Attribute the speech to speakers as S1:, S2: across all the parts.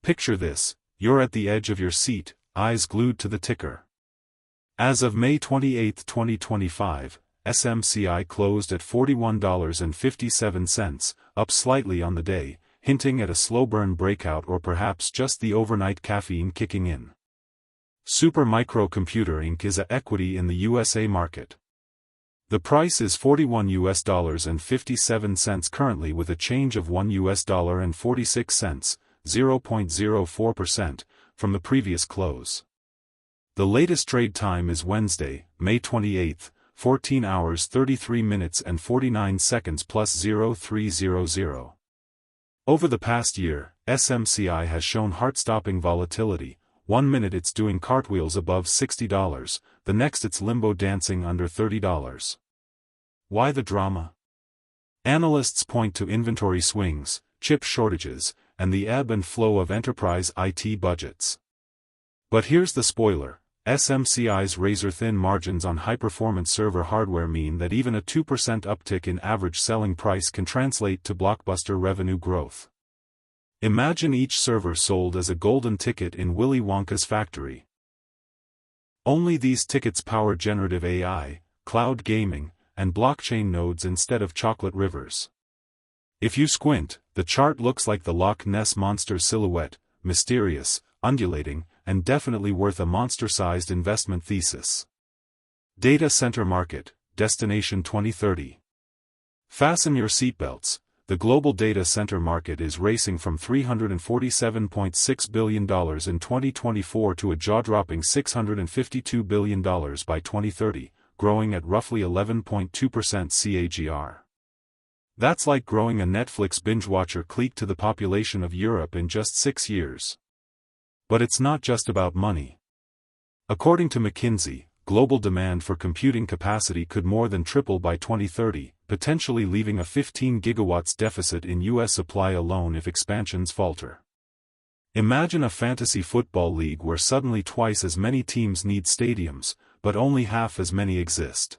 S1: Picture this: you're at the edge of your seat, eyes glued to the ticker. As of May 28, 2025, SMCI closed at $41.57, up slightly on the day, hinting at a slow-burn breakout or perhaps just the overnight caffeine kicking in. Super Microcomputer Inc. is a equity in the USA market. The price is $41.57 currently, with a change of $1.46, 0.04%, from the previous close. The latest trade time is Wednesday, May 28, 14 hours 33 minutes and 49 seconds plus 0300. Over the past year, SMCI has shown heart-stopping volatility. 1 minute it's doing cartwheels above $60, the next it's limbo dancing under $30. Why the drama? Analysts point to inventory swings, chip shortages, and the ebb and flow of enterprise IT budgets. But here's the spoiler: SMCI's razor-thin margins on high-performance server hardware mean that even a 2% uptick in average selling price can translate to blockbuster revenue growth. Imagine each server sold as a golden ticket in Willy Wonka's factory. Only these tickets power generative AI, cloud gaming, and blockchain nodes instead of chocolate rivers. If you squint, the chart looks like the Loch Ness Monster silhouette, mysterious, undulating, and definitely worth a monster-sized investment thesis. Data Center Market, Destination 2030. Fasten your seatbelts. The global data center market is racing from $347.6 billion in 2024 to a jaw-dropping $652 billion by 2030, growing at roughly 11.2% CAGR. That's like growing a Netflix binge-watcher clique to the population of Europe in just 6 years. But it's not just about money. According to McKinsey, global demand for computing capacity could more than triple by 2030, potentially leaving a 15 gigawatts deficit in U.S. supply alone if expansions falter. Imagine a fantasy football league where suddenly twice as many teams need stadiums, but only half as many exist.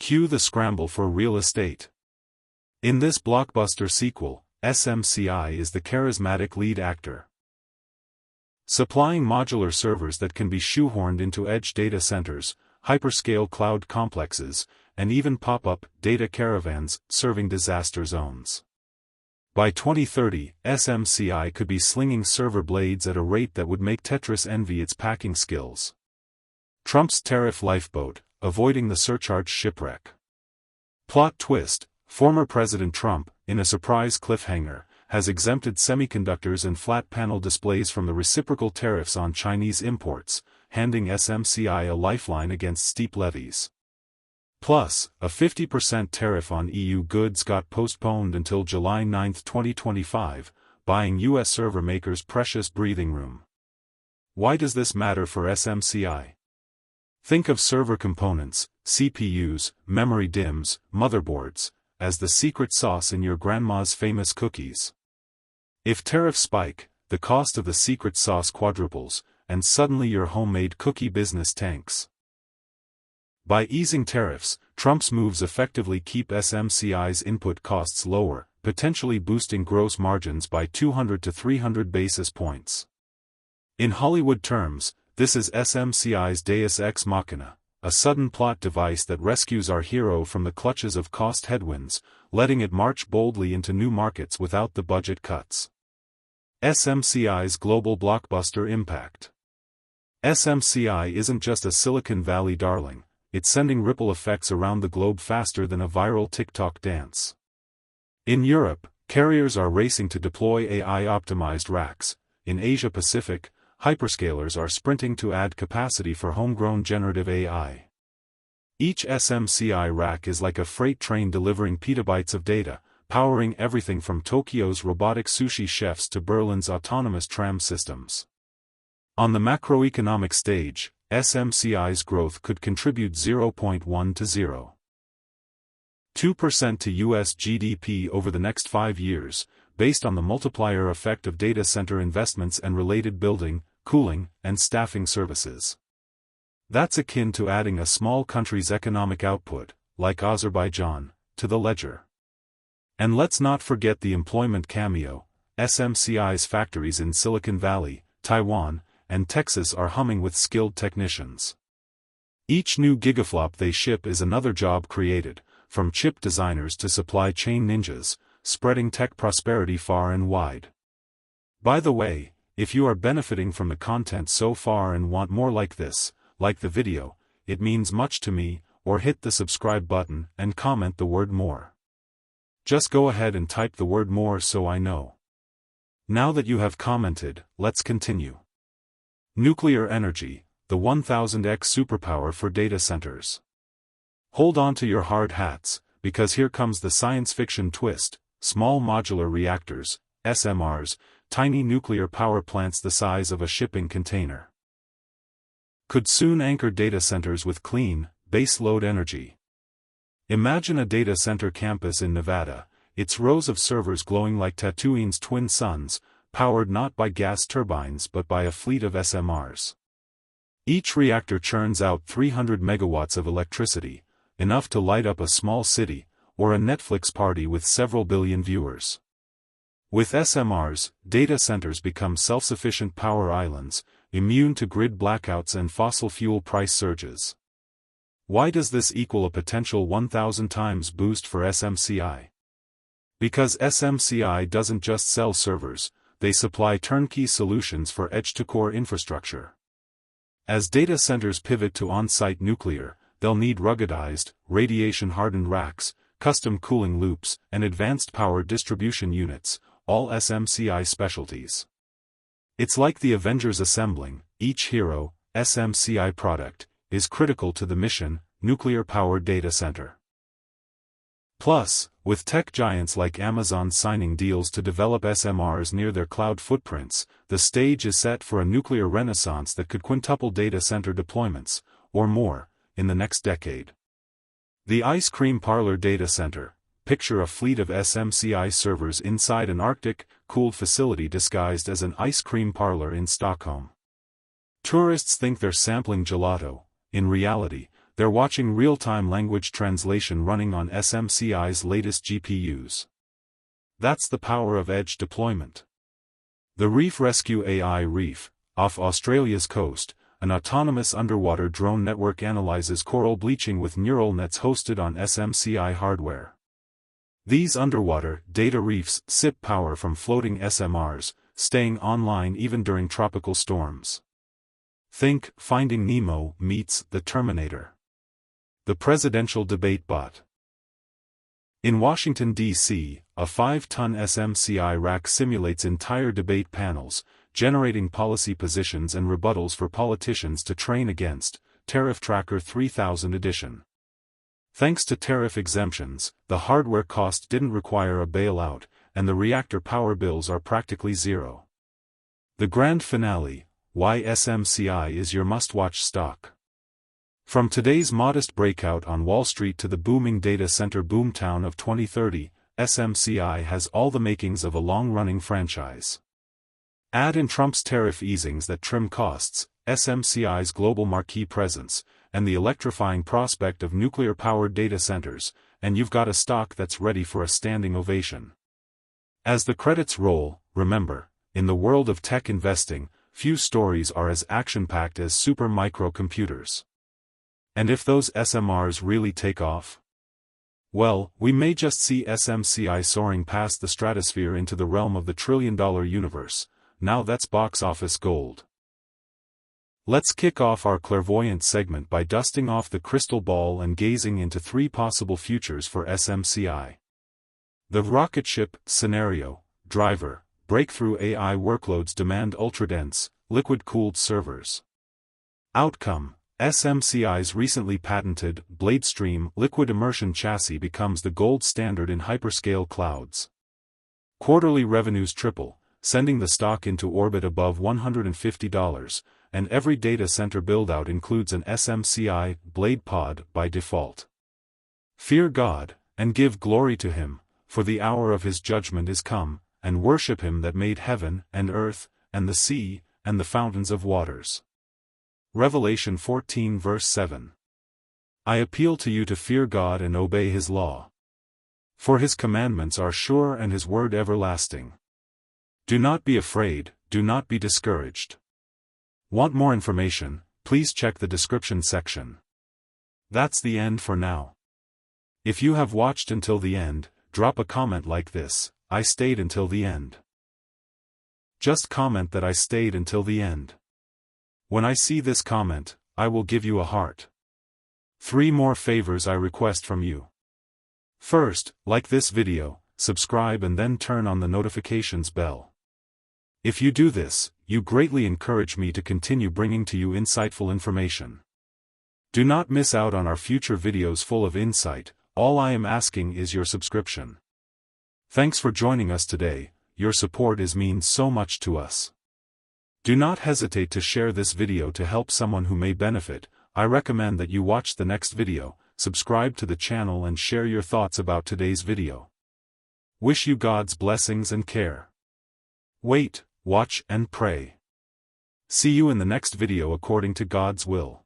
S1: Cue the scramble for real estate. In this blockbuster sequel, SMCI is the charismatic lead actor. Supplying modular servers that can be shoehorned into edge data centers, hyperscale cloud complexes, and even pop-up data caravans serving disaster zones. By 2030, SMCI could be slinging server blades at a rate that would make Tetris envy its packing skills. Trump's tariff lifeboat, avoiding the surcharge shipwreck. Plot twist: former President Trump, in a surprise cliffhanger, has exempted semiconductors and flat panel displays from the reciprocal tariffs on Chinese imports, handing SMCI a lifeline against steep levies. Plus, a 50% tariff on EU goods got postponed until July 9, 2025, buying US server makers precious breathing room. Why does this matter for SMCI? Think of server components, CPUs, memory DIMMs, motherboards, as the secret sauce in your grandma's famous cookies. If tariffs spike, the cost of the secret sauce quadruples, and suddenly your homemade cookie business tanks. By easing tariffs, Trump's moves effectively keep SMCI's input costs lower, potentially boosting gross margins by 200 to 300 basis points. In Hollywood terms, this is SMCI's Deus Ex Machina, a sudden plot device that rescues our hero from the clutches of cost headwinds, letting it march boldly into new markets without the budget cuts. SMCI's global blockbuster impact. SMCI isn't just a Silicon Valley darling, it's sending ripple effects around the globe faster than a viral TikTok dance. In Europe, carriers are racing to deploy AI-optimized racks. In Asia Pacific, hyperscalers are sprinting to add capacity for homegrown generative AI. Each SMCI rack is like a freight train delivering petabytes of data, powering everything from Tokyo's robotic sushi chefs to Berlin's autonomous tram systems. On the macroeconomic stage, SMCI's growth could contribute 0.1 to 0.2% to US GDP over the next 5 years, based on the multiplier effect of data center investments and related building, cooling, and staffing services. That's akin to adding a small country's economic output, like Azerbaijan, to the ledger. And let's not forget the employment cameo. SMCI's factories in Silicon Valley, Taiwan, and Texas are humming with skilled technicians. Each new gigaflop they ship is another job created, from chip designers to supply chain ninjas, spreading tech prosperity far and wide. By the way, if you are benefiting from the content so far and want more like this, like the video, it means much to me, or hit the subscribe button and comment the word more. Just go ahead and type the word more so I know. Now that you have commented, let's continue. Nuclear energy, the 1000x superpower for data centers. Hold on to your hard hats, because here comes the science fiction twist: small modular reactors, SMRs, tiny nuclear power plants the size of a shipping container, could soon anchor data centers with clean, base-load energy. Imagine a data center campus in Nevada, its rows of servers glowing like Tatooine's twin suns, powered not by gas turbines but by a fleet of SMRs. Each reactor churns out 300 megawatts of electricity, enough to light up a small city, or a Netflix party with several billion viewers. With SMRs, data centers become self-sufficient power islands, immune to grid blackouts and fossil fuel price surges. Why does this equal a potential 1,000 times boost for SMCI? Because SMCI doesn't just sell servers, they supply turnkey solutions for edge-to-core infrastructure. As data centers pivot to on-site nuclear, they'll need ruggedized, radiation-hardened racks, custom cooling loops, and advanced power distribution units, all SMCI specialties. It's like the Avengers assembling. Each hero, SMCI product, is critical to the mission: nuclear-powered data center. Plus, with tech giants like Amazon signing deals to develop SMRs near their cloud footprints, the stage is set for a nuclear renaissance that could quintuple data center deployments, or more, in the next decade. The ice cream parlor data center. Picture a fleet of SMCI servers inside an Arctic-cooled facility disguised as an ice cream parlor in Stockholm. Tourists think they're sampling gelato. In reality, they're watching real-time language translation running on SMCI's latest GPUs. That's the power of edge deployment. The Reef Rescue AI Reef, off Australia's coast, an autonomous underwater drone network analyzes coral bleaching with neural nets hosted on SMCI hardware. These underwater data reefs sip power from floating SMRs, staying online even during tropical storms. Think Finding Nemo meets The Terminator. The presidential debate bot. In Washington, D.C., a 5-ton SMCI rack simulates entire debate panels, generating policy positions and rebuttals for politicians to train against. Tariff Tracker 3000 edition. Thanks to tariff exemptions, the hardware cost didn't require a bailout, and the reactor power bills are practically zero. The grand finale: why SMCI is your must-watch stock. From today's modest breakout on Wall Street to the booming data center boomtown of 2030, SMCI has all the makings of a long-running franchise. Add in Trump's tariff easings that trim costs, SMCI's global marquee presence, and the electrifying prospect of nuclear-powered data centers, and you've got a stock that's ready for a standing ovation. As the credits roll, remember, in the world of tech investing, few stories are as action-packed as super microcomputers. And if those SMRs really take off? Well, we may just see SMCI soaring past the stratosphere into the realm of the trillion-dollar universe. Now that's box office gold. Let's kick off our clairvoyant segment by dusting off the crystal ball and gazing into 3 possible futures for SMCI. The rocket ship scenario: driver, breakthrough AI workloads demand ultra-dense, liquid-cooled servers. Outcome: SMCI's recently patented BladeStream liquid immersion chassis becomes the gold standard in hyperscale clouds. Quarterly revenues triple, sending the stock into orbit above $150, and every data center build-out includes an SMCI blade pod by default. Fear God, and give glory to Him, for the hour of His judgment is come, and worship Him that made heaven, and earth, and the sea, and the fountains of waters. Revelation 14 verse 7. I appeal to you to fear God and obey His law. For His commandments are sure and His word everlasting. Do not be afraid, do not be discouraged. Want more information? Please check the description section. That's the end for now. If you have watched until the end, drop a comment like this: I stayed until the end. Just comment that I stayed until the end. When I see this comment, I will give you a heart. 3 more favors I request from you. First, like this video, subscribe and then turn on the notifications bell. If you do this, you greatly encourage me to continue bringing to you insightful information. Do not miss out on our future videos full of insight. All I am asking is your subscription. Thanks for joining us today. Your support means so much to us. Do not hesitate to share this video to help someone who may benefit. I recommend that you watch the next video, subscribe to the channel and share your thoughts about today's video. Wish you God's blessings and care. Wait, watch and pray. See you in the next video according to God's will.